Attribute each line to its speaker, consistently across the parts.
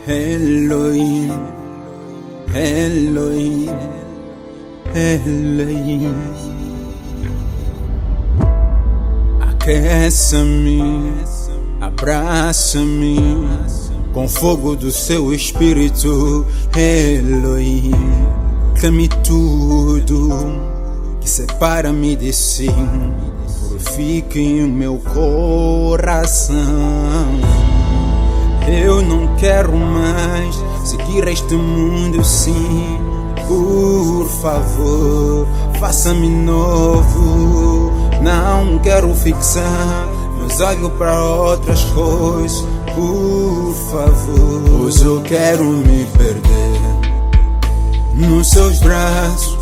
Speaker 1: Elohim, Elohim, Elohim. Aqueça-me, abraça-me com fogo do seu espírito, Elohim. Dá-me tudo que separa-me de si, purifique o meu coração. Eu não quero mais seguir este mundo, sim. Por favor, faça-me novo. Não quero fixar meus olhos para outras coisas. Por favor, hoje eu quero me perder nos seus braços,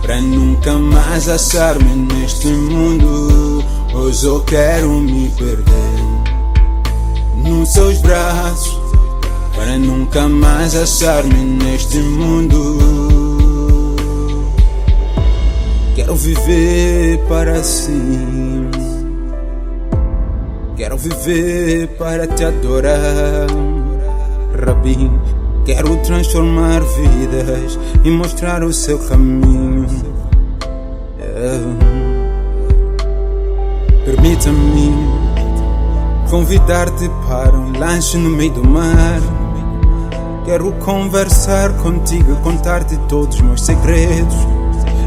Speaker 1: pra nunca mais achar-me neste mundo. Hoje eu quero me perder nos seus braços, para nunca mais achar-me neste mundo. Quero viver para si, quero viver para te adorar, Rabi. Quero transformar vidas e mostrar o seu caminho. Permita-me convidar-te para um lanche no meio do mar. Quero conversar contigo, contar-te todos os meus segredos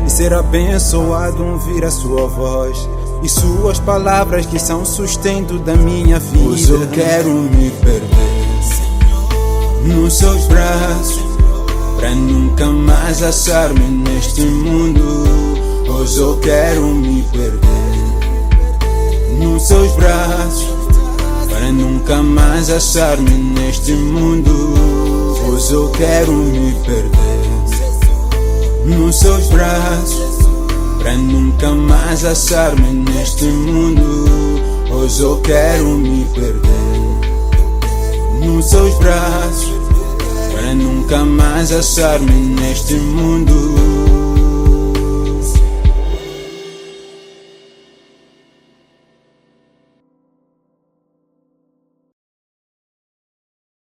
Speaker 1: e ser abençoado ouvir a sua voz e suas palavras que são o sustento da minha vida. Hoje eu quero me perder nos seus braços, pra nunca mais achar-me neste mundo. Hoje eu quero me perder nos seus braços, para nunca mais achar-me neste mundo. Hoje eu quero me perder nos seus braços, pra nunca mais achar-me neste mundo. Hoje eu quero me perder nos seus braços, para nunca mais achar-me neste mundo.